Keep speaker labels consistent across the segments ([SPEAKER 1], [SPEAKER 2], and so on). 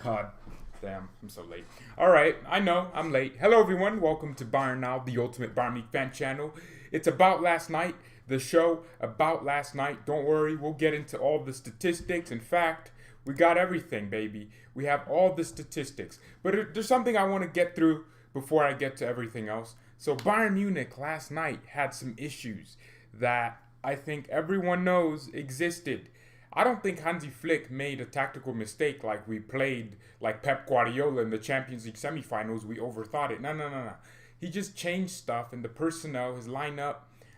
[SPEAKER 1] God damn, I'm so late. Alright, I know, I'm late. Hello everyone, welcome to BayernNow, the ultimate Bayern Munich fan channel. It's about last night, the show about last night. Don't worry, we'll get into all the statistics. In fact, we got everything, baby. We have all the statistics. But there's something I want to get through before I get to everything else. So Bayern Munich last night had some issues that I think everyone knows existed. I don't think Hansi Flick made a tactical mistake like we played like Pep Guardiola in the Champions League semifinals. We overthought it. No. He just changed stuff in the personnel, his lineup.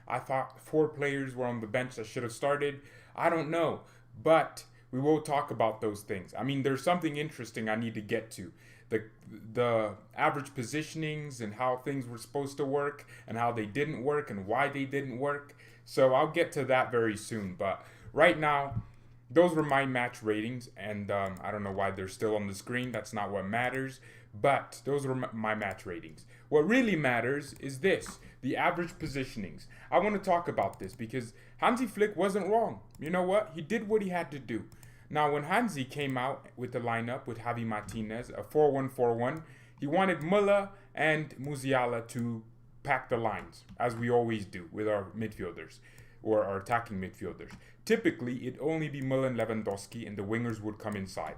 [SPEAKER 1] I thought four players were on the bench that should have started. I don't know. But we will talk about those things. I mean, there's something interesting I need to get to. The average positionings and how things were supposed to work and how they didn't work and why they didn't work. So I'll get to that very soon. But right now, those were my match ratings, and I don't know why they're still on the screen. That's not what matters, but those were my match ratings. What really matters is this, the average positionings. I want to talk about this because Hansi Flick wasn't wrong. You know what? He did what he had to do. Now, when Hansi came out with the lineup with Javi Martinez, a 4-1-4-1, he wanted Müller and Musiala to pack the lines, as we always do with our midfielders or our attacking midfielders. Typically, it'd only be Müller and Lewandowski, and the wingers would come inside.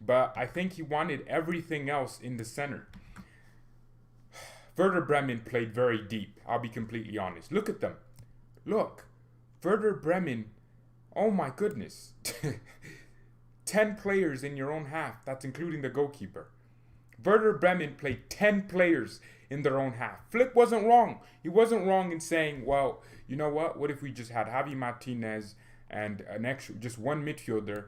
[SPEAKER 1] But I think he wanted everything else in the center. Werder Bremen played very deep, I'll be completely honest. Look at them. Look. Werder Bremen, oh my goodness. 10 players in your own half, that's including the goalkeeper. Werder Bremen played 10 players in their own half. Flick wasn't wrong. He wasn't wrong in saying, well, you know what? What if we just had Javi Martinez and an extra, just one midfielder,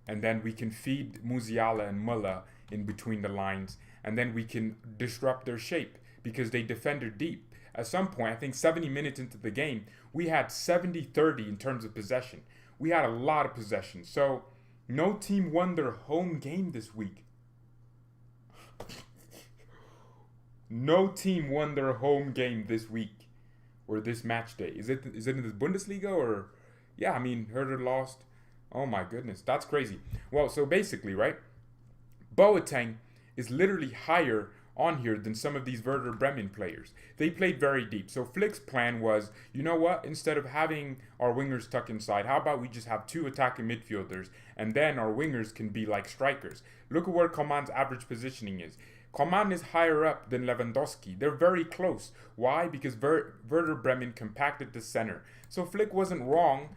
[SPEAKER 1] and then we can feed Musiala and Müller in between the lines, and then we can disrupt their shape because they defended deep. At some point, I think 70 minutes into the game, we had 70-30 in terms of possession. We had a lot of possession. So no team won their home game this week. No team won their home game this week or this match day. Is it in the Bundesliga or? Yeah, I mean, Herder lost. Oh my goodness, that's crazy. Well, so basically, right? Boateng is literally higher on here than some of these Werder Bremen players. They played very deep. So Flick's plan was, you know what? Instead of having our wingers tuck inside, how about we just have two attacking midfielders and then our wingers can be like strikers. Look at where Coman's average positioning is. Coman is higher up than Lewandowski. They're very close. Why? Because Werder Bremen compacted the center. So Flick wasn't wrong,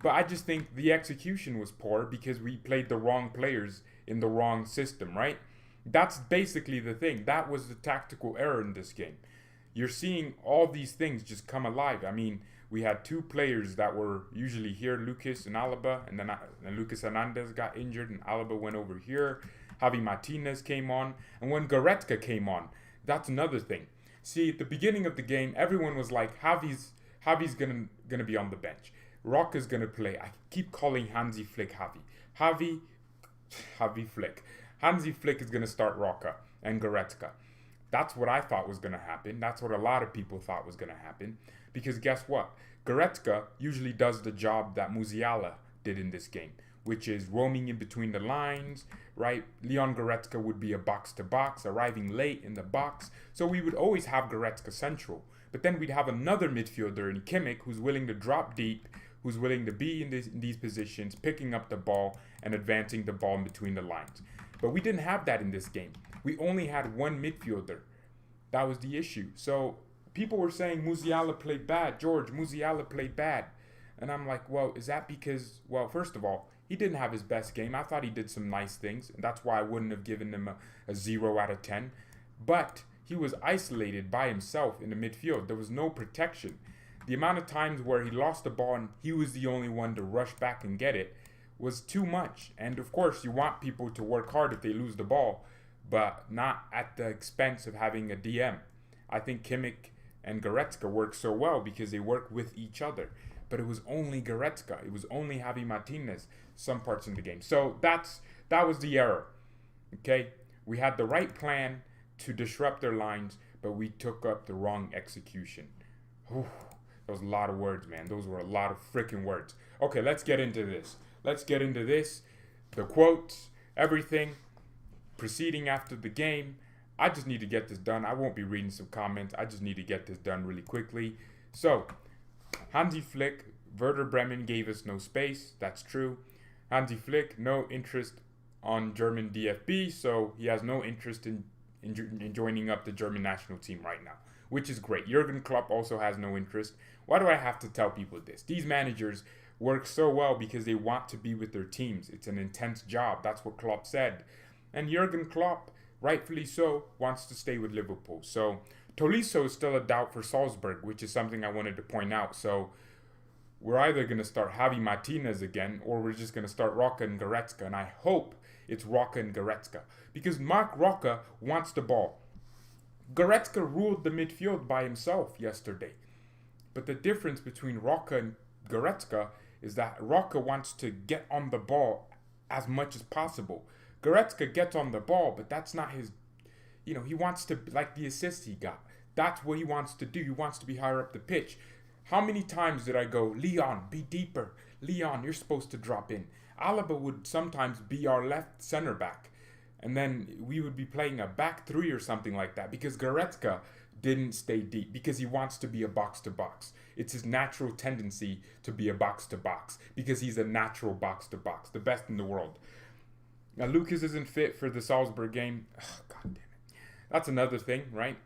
[SPEAKER 1] but I just think the execution was poor because we played the wrong players in the wrong system, right? That's basically the thing. That was the tactical error in this game. You're seeing all these things just come alive. I mean, we had two players that were usually here, Lucas and Alaba, and then Lucas Hernandez got injured and Alaba went over here. Javi Martinez came on, and when Goretzka came on, that's another thing. See, at the beginning of the game, everyone was like, Javi's gonna be on the bench. Rocca's gonna play. I keep calling Hansi Flick Javi Flick. Hansi Flick is gonna start Rocca and Goretzka. That's what I thought was gonna happen. That's what a lot of people thought was gonna happen. Because guess what? Goretzka usually does the job that Musiala did in this game, which is roaming in between the lines, right? Leon Goretzka would be a box-to-box, arriving late in the box. So we would always have Goretzka central. But then we'd have another midfielder in Kimmich who's willing to drop deep, who's willing to be in these positions, picking up the ball and advancing the ball in between the lines. But we didn't have that in this game. We only had one midfielder. That was the issue. So people were saying Musiala played bad. George, Musiala played bad. And I'm like, well, is that because, well, first of all, he didn't have his best game. I thought he did some nice things. And that's why I wouldn't have given him a 0 out of 10. But he was isolated by himself in the midfield. There was no protection. The amount of times where he lost the ball and he was the only one to rush back and get it was too much. And of course, you want people to work hard if they lose the ball, but not at the expense of having a DM. I think Kimmich and Goretzka work so well because they work with each other. But it was only Goretzka. It was only Javi Martinez some parts in the game. So that was the error. Okay? We had the right plan to disrupt their lines, but we took up the wrong execution. Whew. That was a lot of words, man. Those were a lot of freaking words. Okay, let's get into this. The quotes, everything. proceeding after the game. I just need to get this done. I won't be reading some comments. I just need to get this done really quickly. So, Hansi Flick, Werder Bremen gave us no space. That's true. Hansi Flick, no interest on German DFB, so he has no interest in joining up the German national team right now, which is great. Jurgen Klopp also has no interest. Why do I have to tell people this? These managers work so well because they want to be with their teams. It's an intense job. That's what Klopp said. And Jurgen Klopp, rightfully so, wants to stay with Liverpool. So Tolisso is still a doubt for Salzburg, which is something I wanted to point out. So we're either going to start Javi Martinez again, or we're just going to start Roca and Goretzka. And I hope it's Roca and Goretzka, because Mark Roca wants the ball. Goretzka ruled the midfield by himself yesterday. But the difference between Roca and Goretzka is that Roca wants to get on the ball as much as possible. Goretzka gets on the ball, but that's not his, he wants to, like the assist he got. That's what he wants to do. He wants to be higher up the pitch. How many times did I go, Leon, be deeper. Leon, you're supposed to drop in. Alaba would sometimes be our left center back. And then we would be playing a back three or something like that because Goretzka didn't stay deep because he wants to be a box-to-box. It's his natural tendency to be a box-to-box because he's a natural box-to-box, the best in the world. Now, Lucas isn't fit for the Salzburg game. Oh, God damn it. That's another thing, right?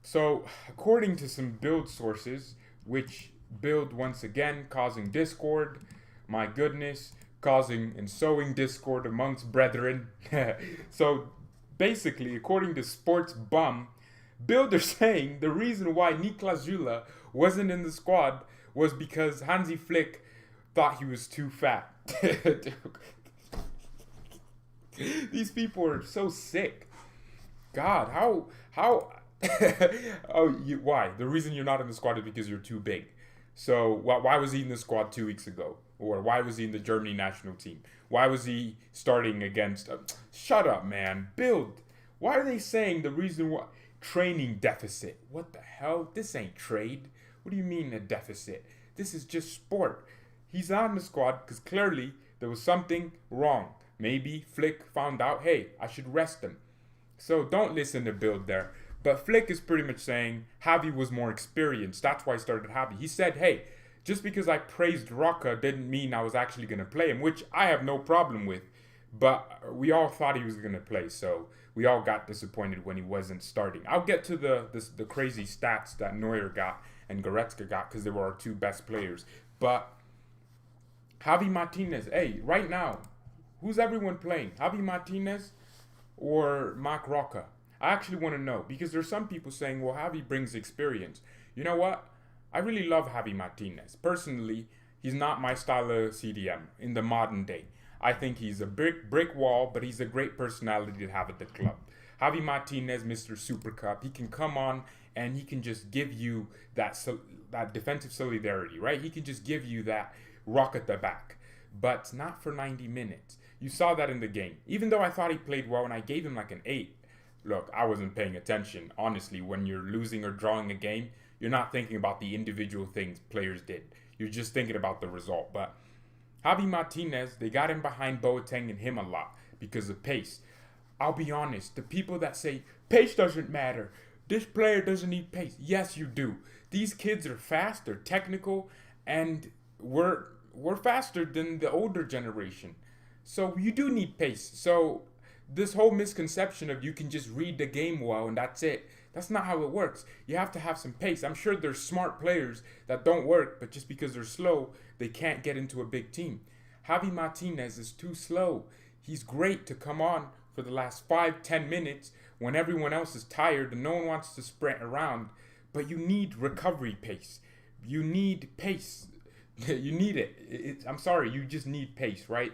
[SPEAKER 1] So, according to some Bild sources, which Bild once again causing discord, my goodness, causing and sowing discord amongst brethren. So, basically, according to Sports Bum, Bild are saying the reason why Niklas Süle wasn't in the squad was because Hansi Flick thought he was too fat. These people are so sick. God, how why? The reason you're not in the squad is because you're too big. So why was he in the squad 2 weeks ago? Or why was he in the Germany national team? Why was he starting against... shut up, man. Bild. Why are they saying the reason why... Training deficit. What the hell? This ain't trade. What do you mean a deficit? This is just sport. He's on the squad because clearly there was something wrong. Maybe Flick found out, hey, I should rest him. So don't listen to Bild there. But Flick is pretty much saying Javi was more experienced. That's why I started Javi. He said, hey, just because I praised Roca didn't mean I was actually going to play him, which I have no problem with. But we all thought he was going to play, so we all got disappointed when he wasn't starting. I'll get to the crazy stats that Neuer got and Goretzka got because they were our two best players. But Javi Martinez, hey, right now, who's everyone playing? Javi Martinez or Mark Roca? I actually want to know because there's some people saying, well, Javi brings experience. You know what? I really love Javi Martinez. Personally, he's not my style of CDM in the modern day. I think he's a brick wall, but he's a great personality to have at the club. Javi Martinez, Mr. Super Cup, he can come on and he can just give you that defensive solidarity, right? He can just give you that rock at the back, but not for 90 minutes. You saw that in the game. Even though I thought he played well and I gave him like an 8, look, I wasn't paying attention. Honestly, when you're losing or drawing a game, you're not thinking about the individual things players did. You're just thinking about the result. But Javi Martinez, they got him behind Boateng and him a lot because of pace. I'll be honest, the people that say, pace doesn't matter, this player doesn't need pace. Yes, you do. These kids are fast, they're technical, and we're faster than the older generation. So you do need pace. So this whole misconception of you can just read the game well and that's it, that's not how it works. You have to have some pace. I'm sure there's smart players that don't work, but just because they're slow, they can't get into a big team. Javi Martinez is too slow. He's great to come on for the last 5-10 minutes when everyone else is tired and no one wants to sprint around. But you need recovery pace. You need pace. You need it. I'm sorry, you just need pace, right?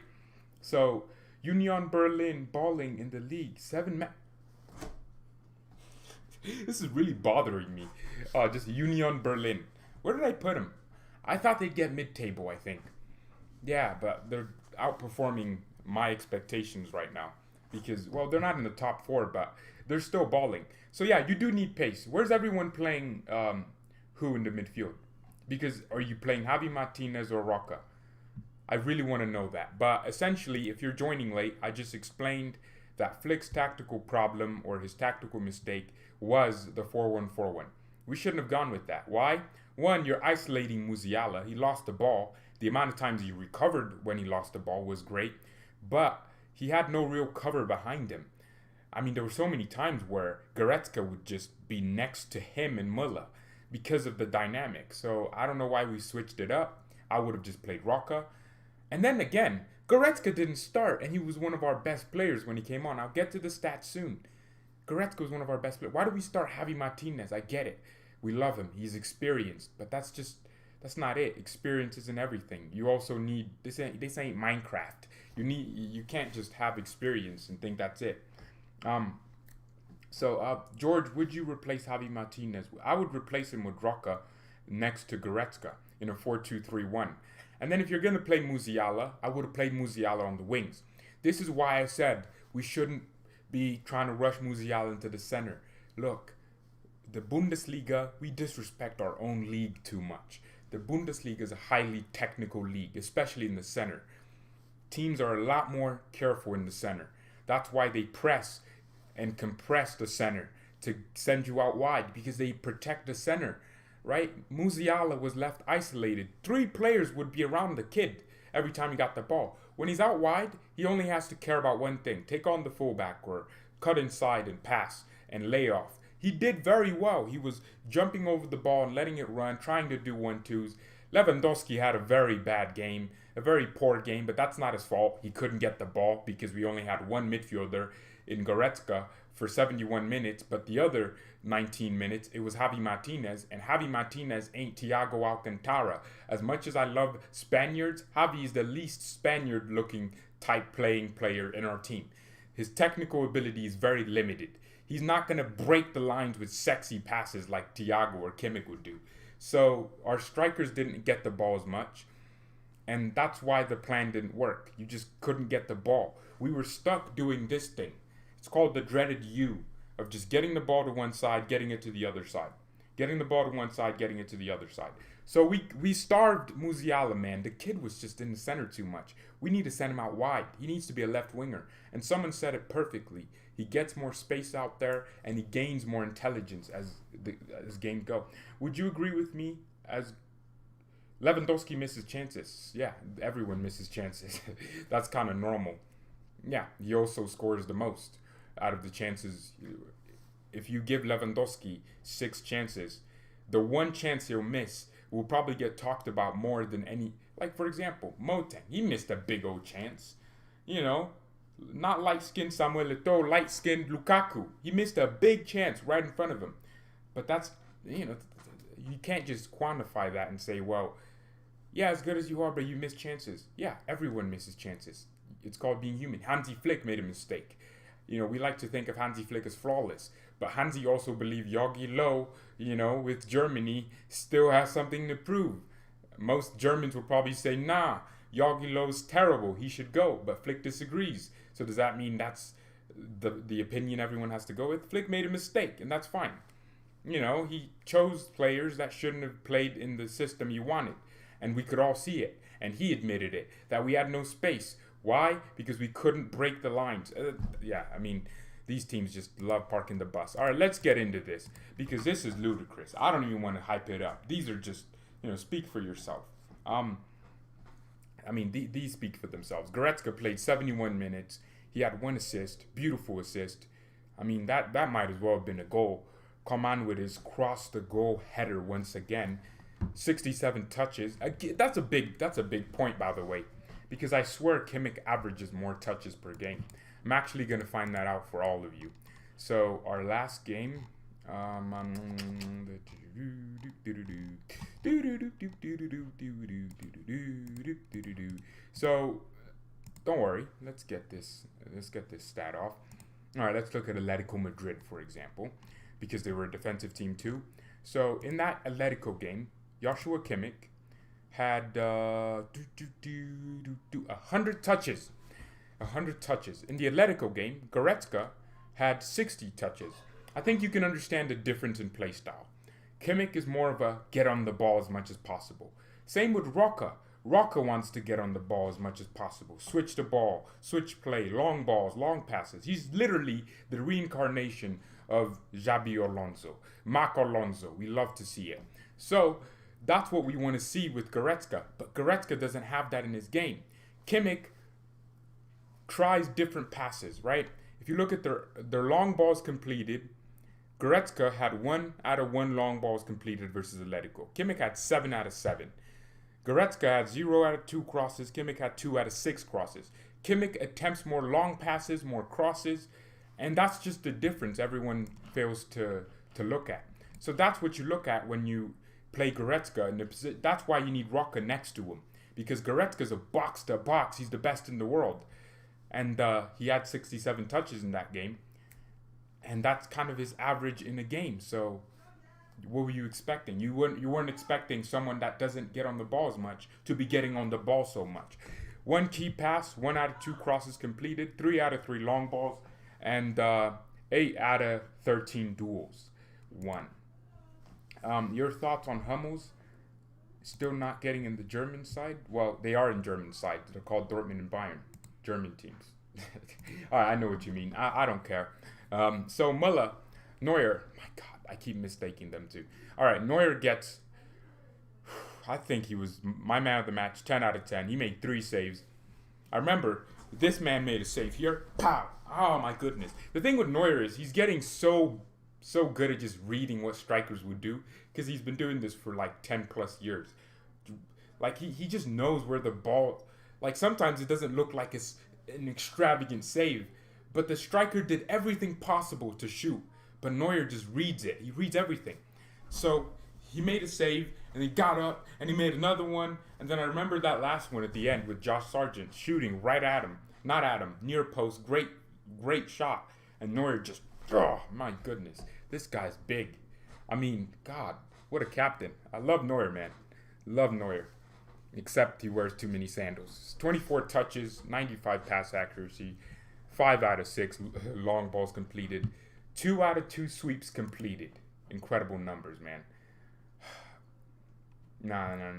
[SPEAKER 1] So, Union Berlin balling in the league. 7 This is really bothering me. Just Union Berlin. Where did I put them? I thought they'd get mid-table, I think. Yeah, but they're outperforming my expectations right now. Because, well, they're not in the top 4, but they're still balling. So, yeah, you do need pace. Where's everyone playing who in the midfield? Because are you playing Javi Martinez or Roca? I really want to know that. But essentially, if you're joining late, I just explained that Flick's tactical problem or his tactical mistake was the 4-1-4-1. We shouldn't have gone with that. Why? One, you're isolating Musiala. He lost the ball. The amount of times he recovered when he lost the ball was great, but he had no real cover behind him. I mean, there were so many times where Goretzka would just be next to him and Muller because of the dynamic. So I don't know why we switched it up. I would have just played Roca. And then again, Goretzka didn't start, and he was one of our best players when he came on. I'll get to the stats soon. Goretzka was one of our best players. Why do we start Javi Martinez? I get it. We love him. He's experienced, but that's not it. Experience isn't everything. You also need this ain't Minecraft. You can't just have experience and think that's it. George, would you replace Javi Martinez? I would replace him with Roca next to Goretzka in a 4-2-3-1. And then if you're going to play Musiala, I would have played Musiala on the wings. This is why I said we shouldn't be trying to rush Musiala into the center. Look, the Bundesliga, we disrespect our own league too much. The Bundesliga is a highly technical league, especially in the center. Teams are a lot more careful in the center. That's why they press and compress the center to send you out wide, because they protect the center, right? Musiala was left isolated. 3 players would be around the kid every time he got the ball. When he's out wide, he only has to care about one thing: take on the fullback or cut inside and pass and lay off. He did very well. He was jumping over the ball and letting it run, trying to do 1-2s. Lewandowski had a very bad game, a very poor game, but that's not his fault. He couldn't get the ball because we only had one midfielder in Goretzka for 71 minutes, but the other 19 minutes, it was Javi Martinez, and Javi Martinez ain't Thiago Alcantara. As much as I love Spaniards, Javi is the least Spaniard-looking type playing player in our team. His technical ability is very limited. He's not going to break the lines with sexy passes like Thiago or Kimmich would do. So our strikers didn't get the ball as much, and that's why the plan didn't work. You just couldn't get the ball. We were stuck doing this thing. It's called the dreaded U, of just getting the ball to one side, getting it to the other side. Getting the ball to one side, getting it to the other side. So we starved Musiala, man. The kid was just in the center too much. We need to send him out wide. He needs to be a left winger. And someone said it perfectly. He gets more space out there, and he gains more intelligence as games go. Would you agree with me? As Lewandowski misses chances. Yeah, everyone misses chances. That's kind of normal. Yeah, he also scores the most out of the chances. If you give Lewandowski 6 chances, the one chance he'll miss will probably get talked about more than any. Like, for example, Moteng. He missed a big old chance. You know, not light-skinned Samuel Eto'o, light-skinned Lukaku. He missed a big chance right in front of him. But that's, you can't just quantify that and say, well, yeah, as good as you are, but you miss chances. Yeah, everyone misses chances. It's called being human. Hansi Flick made a mistake. We like to think of Hansi Flick as flawless, but Hansi also believed Jogi Löw, with Germany, still has something to prove. Most Germans will probably say, nah, Jogi Löw's terrible, he should go, but Flick disagrees. So does that mean that's the opinion everyone has to go with? Flick made a mistake, and that's fine. He chose players that shouldn't have played in the system he wanted, and we could all see it, and he admitted it, that we had no space. Why? Because we couldn't break the lines. These teams just love parking the bus. All right, let's get into this, because this is ludicrous. I don't even want to hype it up. These are just, speak for yourself. These speak for themselves. Goretzka played 71 minutes. He had 1 assist, beautiful assist. That might as well have been a goal. Coman with his cross the goal header once again. 67 touches. That's a big point, by the way, because I swear Kimmich averages more touches per game. I'm actually going to find that out for all of you. So our last game, so don't worry, let's get this stat off. All right, let's look at Atletico Madrid, for example, because they were a defensive team too. So in that Atletico game, Joshua Kimmich had 100 touches. 100 touches. In the Atletico game, Goretzka had 60 touches. I think you can understand the difference in play style. Kimmich is more of a get on the ball as much as possible. Same with Roca. Roca wants to get on the ball as much as possible. Switch the ball, switch play, long balls, long passes. He's literally the reincarnation of Xabi Alonso. Marc Alonso. We love to see it. So that's what we want to see with Goretzka. But Goretzka doesn't have that in his game. Kimmich tries different passes, right? If you look at their long balls completed, Goretzka had 1 out of 1 long balls completed versus Atletico. Kimmich had 7 out of 7. Goretzka had 0 out of 2 crosses. Kimmich had 2 out of 6 crosses. Kimmich attempts more long passes, more crosses, and that's just the difference everyone fails to look at. So that's what you look at when you play Goretzka, and that's why you need Roca next to him, because Goretzka's a box to box. He's the best in the world, and he had 67 touches in that game, and that's kind of his average in a game. So what were you expecting? You weren't expecting someone that doesn't get on the ball as much to be getting on the ball so much. 1 key pass, 1 out of 2 crosses completed, 3 out of 3 long balls, and 8 out of 13 duels won. Your thoughts on Hummels still not getting in the German side? Well, they are in German side. They're called Dortmund and Bayern. German teams. I know what you mean. I don't care. So Neuer, my God, I keep mistaking them too. All right, Neuer gets, I think he was my man of the match, 10 out of 10. He made 3 saves. I remember this man made a save here. Pow! Oh my goodness. The thing with Neuer is he's getting so good at just reading what strikers would do, because he's been doing this for like 10 plus years. Like he just knows where the ball, like sometimes it doesn't look like it's an extravagant save, but the striker did everything possible to shoot, but Neuer just reads it. He reads everything. So he made a save, and he got up, and he made another one, and then I remember that last one at the end with Josh Sargent shooting right at him. Not at him, near post, great shot, and Neuer just, oh my goodness, this guy's big. I mean, God, what a captain. I love Neuer, man. Love Neuer. Except he wears too many sandals. 24 touches, 95 pass accuracy, 5 out of 6 long balls completed, 2 out of 2 sweeps completed. Incredible numbers, man. No.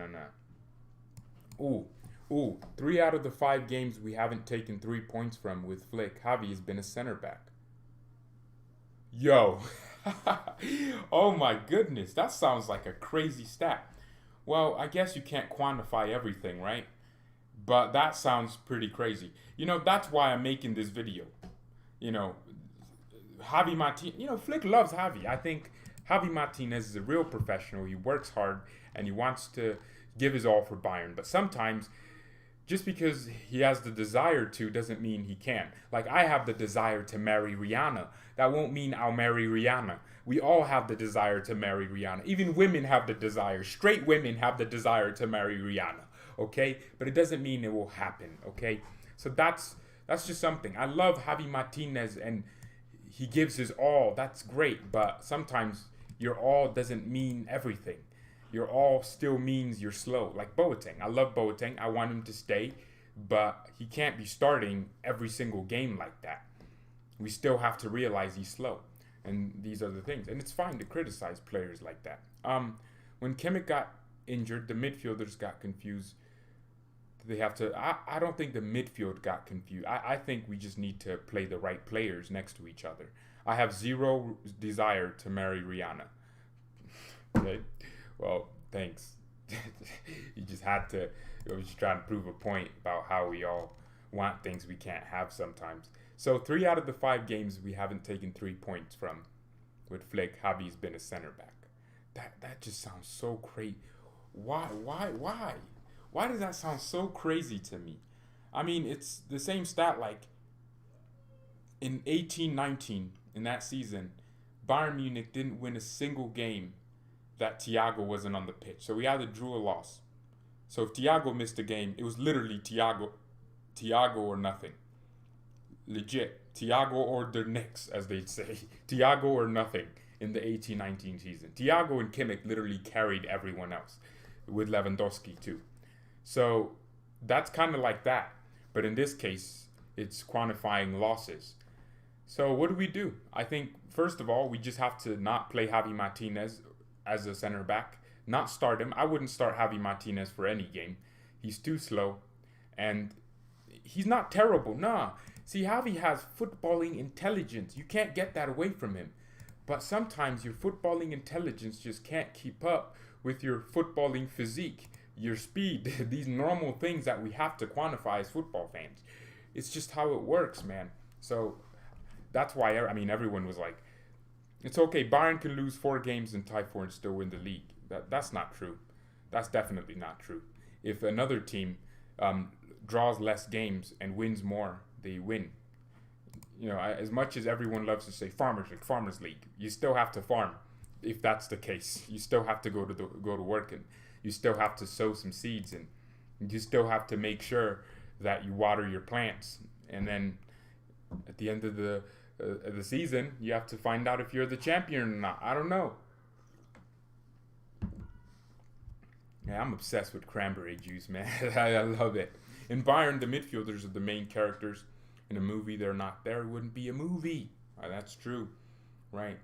[SPEAKER 1] Ooh, 3 out of the 5 games we haven't taken 3 points from with Flick, Javi has been a center back. Yo. Oh my goodness, that sounds like a crazy stat. Well, I guess you can't quantify everything, right? But that sounds pretty crazy. You know, that's why I'm making this video. You know, Javi Martinez, you know, Flick loves Javi. I think Javi Martinez is a real professional. He works hard and he wants to give his all for Bayern. But sometimes, just because he has the desire to doesn't mean he can. Like, I have the desire to marry Rihanna. That won't mean I'll marry Rihanna. We all have the desire to marry Rihanna. Even women have the desire. Straight women have the desire to marry Rihanna. Okay? But it doesn't mean it will happen. Okay? So that's just something. I love Javi Martinez and he gives his all. That's great. But sometimes your all doesn't mean everything. Your all still means you're slow. Like Boateng. I love Boateng. I want him to stay. But he can't be starting every single game like that. We still have to realize he's slow. And these are the things. And it's fine to criticize players like that. When Kimmich got injured, the midfielders got confused. They have to. I don't think the midfield got confused. I think we just need to play the right players next to each other. I have zero desire to marry Rihanna. Okay? Well, thanks. You just had to. I was just trying to prove a point about how we all want things we can't have sometimes. So 3 out of the 5 games we haven't taken 3 points from with Flick. Javi's been a center back. That just sounds so crazy. Why? Why does that sound so crazy to me? I mean, it's the same stat like in 18-19, in that season, Bayern Munich didn't win a single game that Thiago wasn't on the pitch. So we either drew or lost. So if Thiago missed a game, it was literally Thiago or nothing. Legit. Thiago or the Knicks, as they'd say. Thiago or nothing in the 18-19 season. Thiago and Kimmich literally carried everyone else, with Lewandowski too. So that's kind of like that. But in this case, it's quantifying losses. So what do? I think, first of all, we just have to not play Javi Martinez as a center back. Not start him. I wouldn't start Javi Martinez for any game. He's too slow, and he's not terrible. Nah. See, Javi has footballing intelligence. You can't get that away from him. But sometimes your footballing intelligence just can't keep up with your footballing physique, your speed, these normal things that we have to quantify as football fans. It's just how it works, man. So that's why, I mean, everyone was like, it's okay, Bayern can lose 4 games and tie 4 and still win the league. That's not true. That's definitely not true. If another team draws less games and wins more, they win. You know, as much as everyone loves to say Farmers League, you still have to farm. If that's the case, you still have to go to work, and you still have to sow some seeds, and you still have to make sure that you water your plants. And then at the end of the season, you have to find out if you're the champion or not. I don't know. Yeah, I'm obsessed with cranberry juice, man. I love it. In Bayern, the midfielders are the main characters. In a movie, they're not there. It wouldn't be a movie. That's true, right?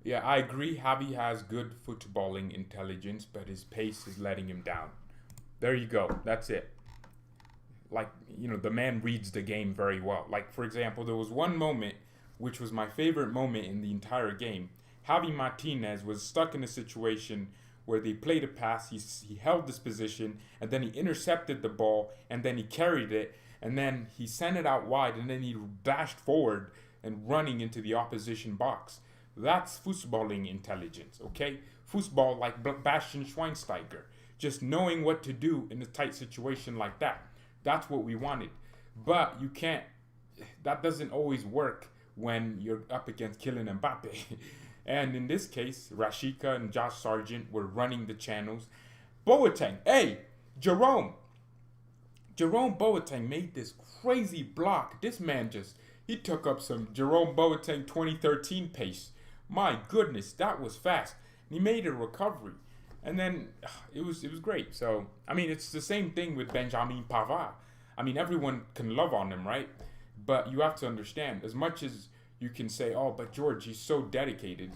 [SPEAKER 1] Yeah, I agree. Javi has good footballing intelligence, but his pace is letting him down. There you go. That's it. Like, you know, the man reads the game very well. Like, for example, there was one moment, which was my favorite moment in the entire game. Javi Martinez was stuck in a situation where they played a pass, he held this position, and then he intercepted the ball, and then he carried it, and then he sent it out wide, and then he dashed forward and running into the opposition box. That's footballing intelligence, okay? Football like Bastian Schweinsteiger. Just knowing what to do in a tight situation like that. That's what we wanted. But you can't, that doesn't always work when you're up against Kylian Mbappe. And in this case, Rashika and Josh Sargent were running the channels. Boateng, hey, Jerome Boateng made this crazy block. This man he took up some Jerome Boateng 2013 pace. My goodness, that was fast. And he made a recovery. And then it was great. So, I mean, it's the same thing with Benjamin Pavard. I mean, everyone can love on him, right? But you have to understand, as much as you can say, oh, but George, he's so dedicated.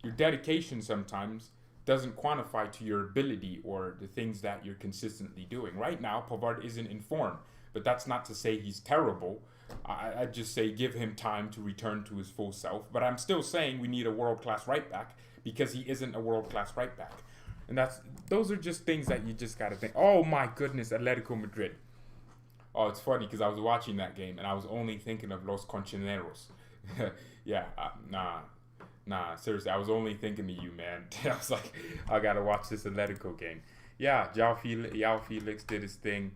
[SPEAKER 1] Your dedication sometimes doesn't quantify to your ability or the things that you're consistently doing. Right now, Pavard isn't in form, but that's not to say he's terrible. I just say give him time to return to his full self. But I'm still saying we need a world-class right back because he isn't a world-class right back. And those are just things that you just got to think. Oh, my goodness, Atletico Madrid. Oh, it's funny because I was watching that game and I was only thinking of Los Concheneros. Yeah, nah, seriously, I was only thinking of you, man. I was like, I gotta watch this Atletico game. Yeah, João Felix did his thing.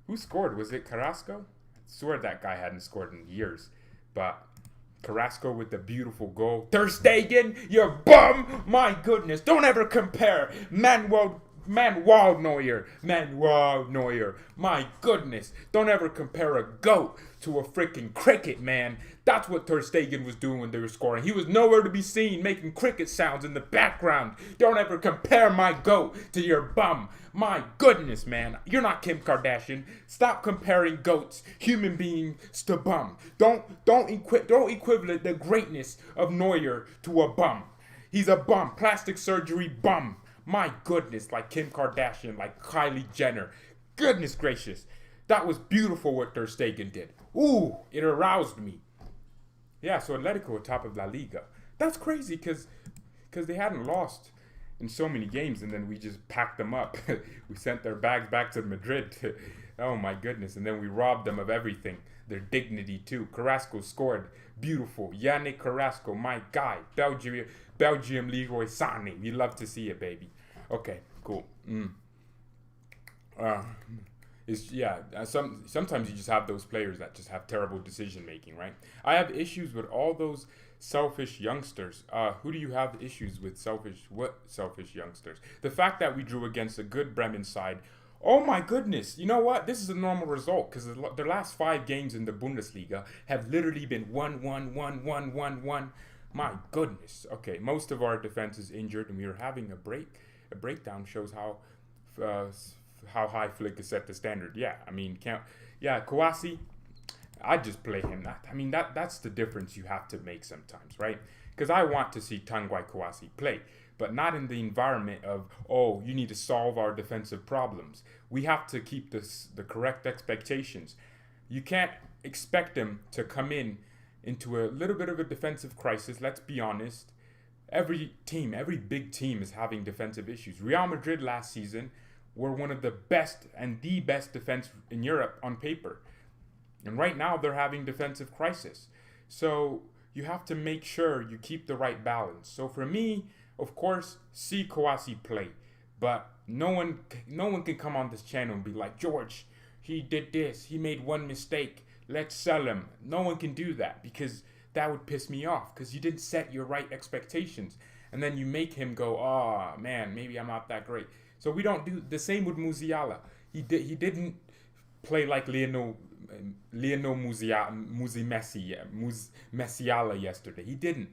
[SPEAKER 1] Who scored? Was it Carrasco? I swear that guy hadn't scored in years. But Carrasco with the beautiful goal. Ter Stegen, you bum! My goodness, don't ever compare Manuel Neuer. My goodness, don't ever compare a goat to a freaking cricket, man. That's what Ter Stegen was doing when they were scoring. He was nowhere to be seen, making cricket sounds in the background. Don't ever compare my goat to your bum. My goodness, man. You're not Kim Kardashian. Stop comparing goats, human beings, to bum. Don't equivalent the greatness of Neuer to a bum. He's a bum, plastic surgery bum. My goodness, like Kim Kardashian, like Kylie Jenner. Goodness gracious. That was beautiful what Ter Stegen did. Ooh, it aroused me. Yeah, so Atletico are top of La Liga. That's crazy because they hadn't lost in so many games, and then we just packed them up. We sent their bags back to Madrid. Oh my goodness. And then we robbed them of everything. Their dignity too. Carrasco scored. Beautiful. Yannick Carrasco, my guy. Belgium Leroy Sané. We love to see it, baby. Okay, cool. Sometimes you just have those players that just have terrible decision making, right? I have issues with all those selfish youngsters. Who do you have issues with? Selfish youngsters? The fact that we drew against a good Bremen side. Oh my goodness. You know what? This is a normal result because their last 5 games in the Bundesliga have literally been 1-1. My goodness. Okay, most of our defense is injured and we are having a breakdown. Shows how high Flick has set the standard. Yeah, I mean, Kouassi, I just play him. That's the difference you have to make sometimes, right? Because I want to see Tanguy Kouassi play. but not in the environment of, oh, you need to solve our defensive problems. We have to keep the correct expectations. You can't expect them to come into a little bit of a defensive crisis. Let's be honest. Every team, every big team is having defensive issues. Real Madrid last season were one of the best and the best defense in Europe on paper. And right now they're having defensive crisis. So you have to make sure you keep the right balance. So for me, of course, see Kouassi play. But no one can come on this channel and be like, George, he did this. He made one mistake. Let's sell him. No one can do that because that would piss me off because you didn't set your right expectations. And then you make him go, oh, man, maybe I'm not that great. So we don't do the same with Musiala. He didn't play like Lionel Messiala yesterday. He didn't.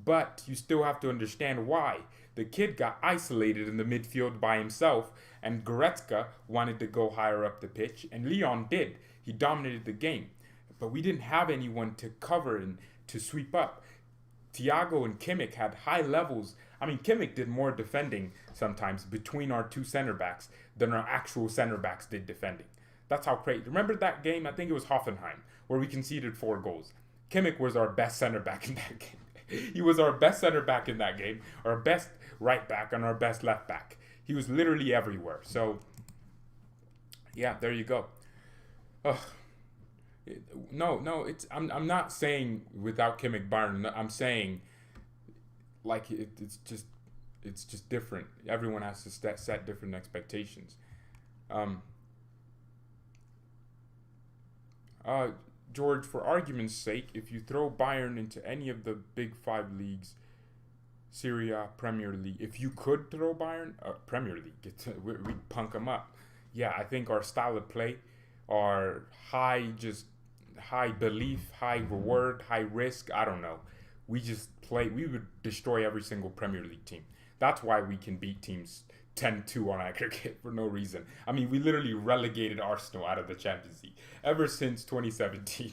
[SPEAKER 1] But you still have to understand why. The kid got isolated in the midfield by himself, and Goretzka wanted to go higher up the pitch, and Leon did. He dominated the game. But we didn't have anyone to cover and to sweep up. Thiago and Kimmich had high levels. I mean, Kimmich did more defending sometimes between our two center backs than our actual center backs did defending. That's how crazy. Remember that game? I think it was Hoffenheim, where we conceded 4 goals. Kimmich was our best center back in that game. He was our best center back in that game, our best right back, and our best left back. He was literally everywhere. So, yeah, there you go. Ugh. No, it's I'm not saying without Kimmich Bayern. I'm saying like it's just different. Everyone has to set different expectations. George, for argument's sake, if you throw Bayern into any of the big 5 leagues, Serie A, Premier League, if you could throw Bayern, Premier League, we'd punk them up. Yeah, I think our style of play, our high belief, high reward, high risk, I don't know. We would destroy every single Premier League team. That's why we can beat teams 10-2 on aggregate for no reason. I mean, we literally relegated Arsenal out of the Champions League. Ever since 2017,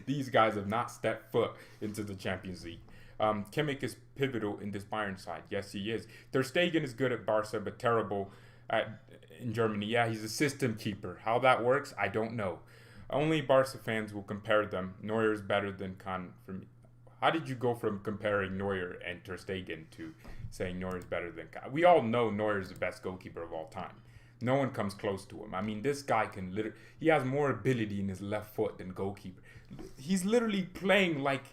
[SPEAKER 1] these guys have not stepped foot into the Champions League. Kimmich is pivotal in this Bayern side. Yes, he is. Ter Stegen is good at Barca, but terrible in Germany. Yeah, he's a system keeper. How that works, I don't know. Only Barca fans will compare them. Neuer is better than Kahn for me. How did you go from comparing Neuer and Ter Stegen to saying Neuer is better than Kahn? We all know Neuer is the best goalkeeper of all time. No one comes close to him. I mean, this guy he has more ability in his left foot than goalkeeper. He's literally playing like,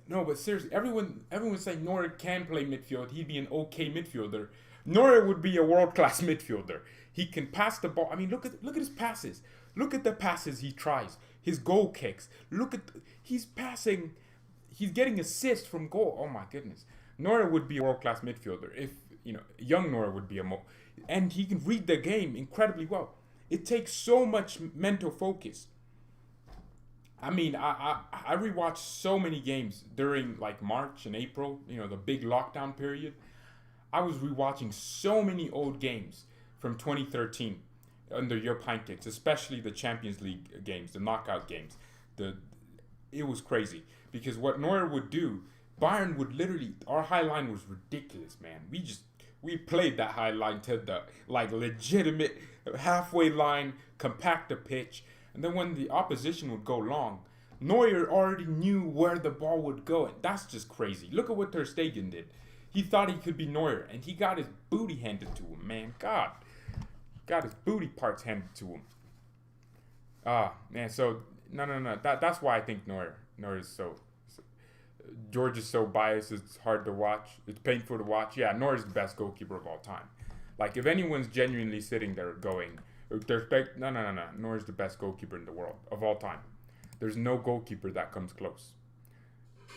[SPEAKER 1] no, but seriously, everyone's saying Neuer can play midfield. He'd be an okay midfielder. Neuer would be a world-class midfielder. He can pass the ball. I mean, look at his passes. Look at the passes he tries. His goal kicks. He's passing. He's getting assists from goal. Oh my goodness. Neuer would be a world-class midfielder. If, young Neuer would be and he can read the game incredibly well. It takes so much mental focus. I mean, I rewatched so many games during like March and April, the big lockdown period. I was rewatching so many old games from 2013 under your Pinetics, especially the Champions League games, the knockout games. It was crazy because what Neuer would do, Bayern would literally, our high line was ridiculous, man. We played that high line to the legitimate halfway line, compact the pitch, and then when the opposition would go long, Neuer already knew where the ball would go, and that's just crazy. Look at what Ter Stegen did. He thought he could be Neuer, and he got his booty handed to him, man. God. Got his booty parts handed to him. Man, so, no. That's why I think Neuer is so George is so biased, it's hard to watch. It's painful to watch. Yeah, Neuer is the best goalkeeper of all time. Like, if anyone's genuinely sitting there going, no. Neuer is the best goalkeeper in the world of all time. There's no goalkeeper that comes close.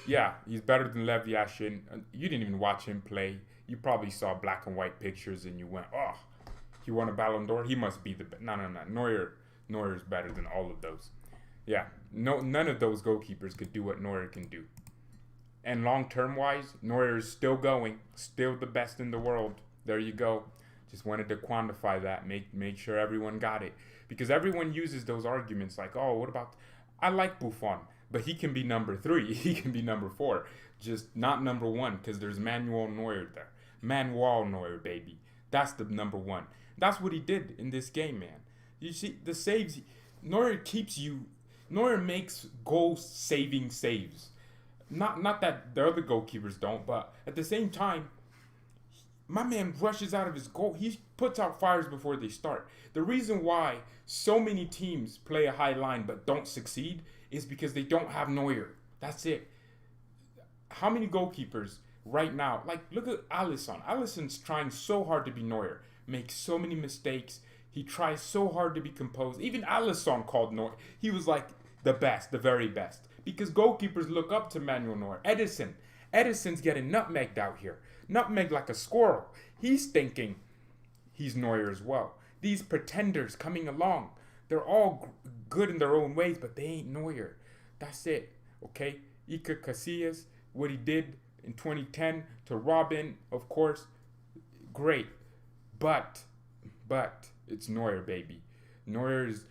[SPEAKER 1] Yeah, he's better than Lev Yashin. You didn't even watch him play. You probably saw black and white pictures and you went, oh, he won a Ballon d'Or. He must be the best. No. Neuer is better than all of those. Yeah, none of those goalkeepers could do what Neuer can do. And long-term wise, Neuer is still going, still the best in the world. There you go. Just wanted to quantify that, make sure everyone got it. Because everyone uses those arguments like, oh, what about, I like Buffon, but he can be number 3, he can be number 4, just not number 1, because there's Manuel Neuer there. Manuel Neuer, baby. That's the number one. That's what he did in this game, man. You see, the saves, Neuer keeps you, Neuer makes goal-saving saves. Not that the other goalkeepers don't, but at the same time, my man rushes out of his goal. He puts out fires before they start. The reason why so many teams play a high line but don't succeed is because they don't have Neuer. That's it. How many goalkeepers right now, like look at Alisson. Alisson's trying so hard to be Neuer, makes so many mistakes. He tries so hard to be composed. Even Alisson called Neuer. He was like the best, the very best. Because goalkeepers look up to Manuel Neuer. Edison's getting nutmegged out here. Nutmegged like a squirrel. He's thinking he's Neuer as well. These pretenders coming along, they're all good in their own ways, but they ain't Neuer. That's it, okay? Iker Casillas, what he did in 2010 to Robin, of course, great. But it's Neuer, baby. Neuer's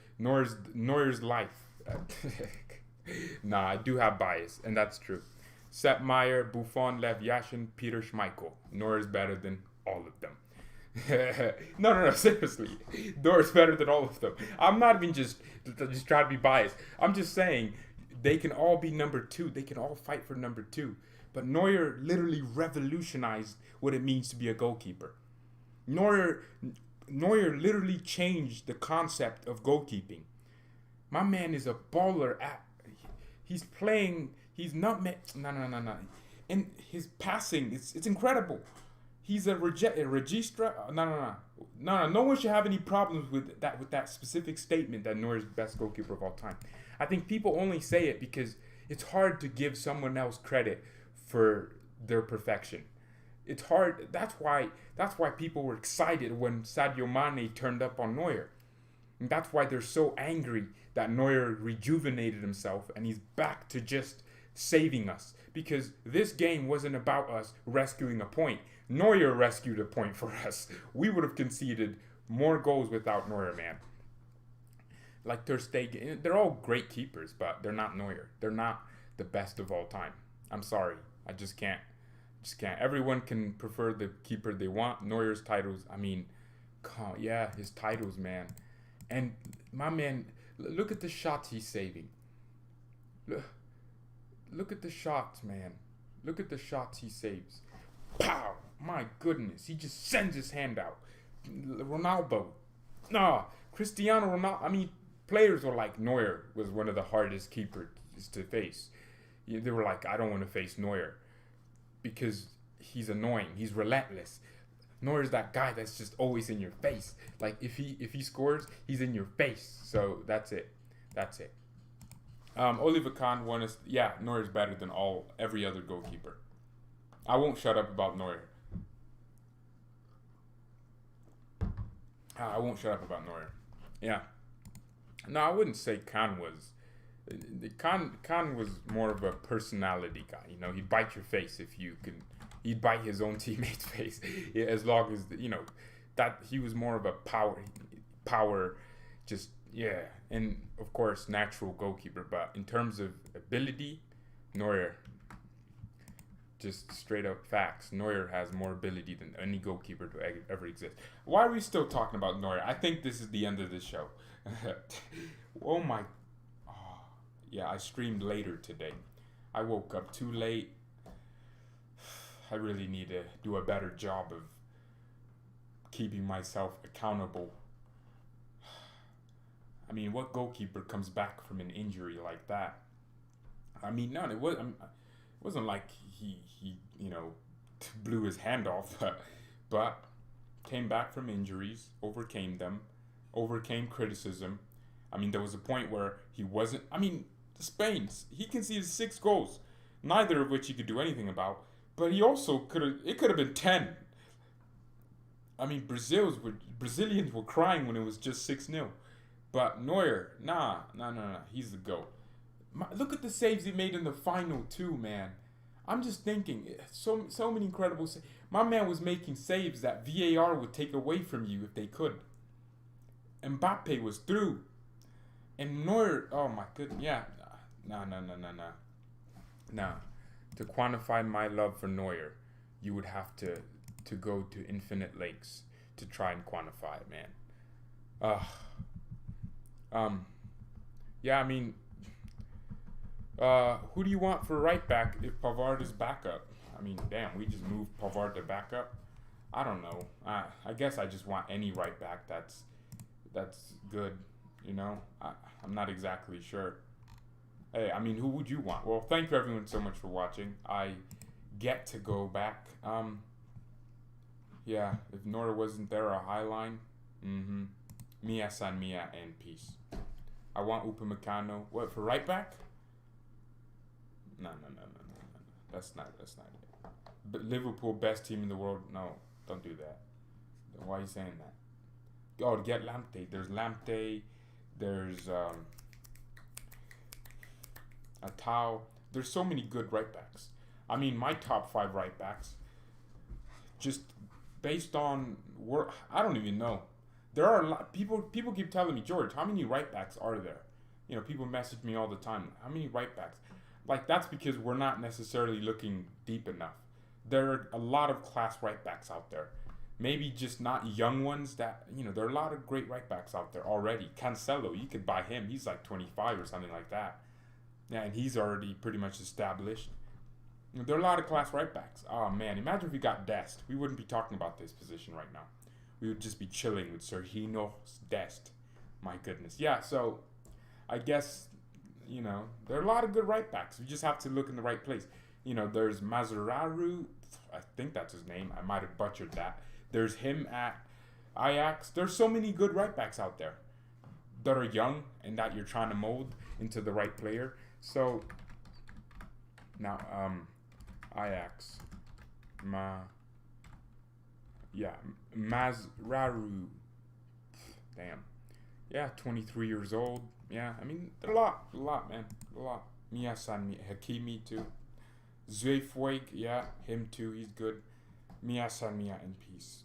[SPEAKER 1] life. Nah, I do have bias, and that's true. Sepp Maier, Buffon, Lev Yashin, Peter Schmeichel. Neuer is better than all of them. No, seriously. Neuer is better than all of them. I'm not even just trying to be biased. I'm just saying they can all be number two. They can all fight for number two. But Neuer literally revolutionized what it means to be a goalkeeper. Neuer literally changed the concept of goalkeeping. My man is a baller he's playing, he's not no. And his passing, it's incredible. He's a registra. No one should have any problems with that specific statement that Neuer is the best goalkeeper of all time. I think people only say it because it's hard to give someone else credit for their perfection. It's hard. That's why people were excited when Sadio Mane turned up on Neuer. And that's why they're so angry that Neuer rejuvenated himself and he's back to just saving us. Because this game wasn't about us rescuing a point. Neuer rescued a point for us. We would have conceded more goals without Neuer, man. Like Ter Stegen, they're all great keepers, but they're not Neuer. They're not the best of all time. I'm sorry. I just can't. Everyone can prefer the keeper they want. Neuer's titles, I mean, his titles, man. And my man, look at the shots he's saving. Look at the shots, man. Look at the shots he saves. Pow! My goodness, he just sends his hand out. Ronaldo. Cristiano Ronaldo. I mean, players were like, Neuer was one of the hardest keepers to face. They were like, I don't want to face Neuer because he's annoying. He's relentless. Neuer's that guy that's just always in your face. Like if he scores, he's in your face. So that's it. Oliver Kahn won us. Yeah, Neuer's better than every other goalkeeper. I won't shut up about Neuer. Yeah. No, I wouldn't say Kahn was. Kahn was more of a personality guy. You know, he'd bite your face if you can. He'd bite his own teammate's face, as long as that he was more of a power, just and of course natural goalkeeper. But in terms of ability, Neuer, just straight up facts. Neuer has more ability than any goalkeeper to ever exist. Why are we still talking about Neuer? I think this is the end of the show. Oh my. Yeah, I streamed later today. I woke up too late. I really need to do a better job of keeping myself accountable. I mean, what goalkeeper comes back from an injury like that? I mean, none. It wasn't like he blew his hand off, but came back from injuries, overcame them, overcame criticism. I mean, there was a point where he wasn't. I mean, Spain, he conceded 6 goals, neither of which he could do anything about. But he also it could have been 10. I mean, Brazilians were crying when it was just 6-0. But Neuer, nah, he's the GOAT. Look at the saves he made in the final too, man. I'm just thinking, so many incredible saves. My man was making saves that VAR would take away from you if they could. Mbappe was through. And Neuer, oh my goodness, yeah. Nah. To quantify my love for Neuer, you would have to to go to infinite lengths to try and quantify it, man. Yeah, I mean, who do you want for right back if Pavard is backup? I mean, damn, we just moved Pavard to backup. I don't know. I guess I just want any right back that's good. You know, I'm not exactly sure. Hey, I mean, who would you want? Well, thank you everyone so much for watching. I get to go back. Yeah, if Nora wasn't there, a high line. Mia San Mia and peace. I want Upamecano. What, for right back? No. That's not it. But Liverpool, best team in the world. No, don't do that. Why are you saying that? Oh, to get Lamptey. There's Lamptey. There's Atao. There's so many good right backs. I mean, my top 5 right backs, just based on work, I don't even know. There are a lot. People keep telling me, George, how many right backs are there? You know, people message me all the time. How many right backs? Like, that's because we're not necessarily looking deep enough. There are a lot of class right backs out there. Maybe just not young ones that, you know, there are a lot of great right backs out there already. Cancelo, you could buy him. He's like 25 or something like that. Yeah, and he's already pretty much established. There are a lot of class right backs. Oh, man, imagine if we got Dest. We wouldn't be talking about this position right now. We would just be chilling with Sergio Dest. My goodness. Yeah, so I guess, you know, there are a lot of good right backs. We just have to look in the right place. You know, there's Mazararu. I think that's his name. I might have butchered that. There's him at Ajax. There's so many good right backs out there that are young and that you're trying to mold into the right player. So, now, Ajax. Mazraoui. Damn. Yeah, 23 years old. Yeah, I mean, a lot, man. A lot. Mia San Hakimi, too. Zweifweig, yeah, him too, he's good. Mia San Mia in peace.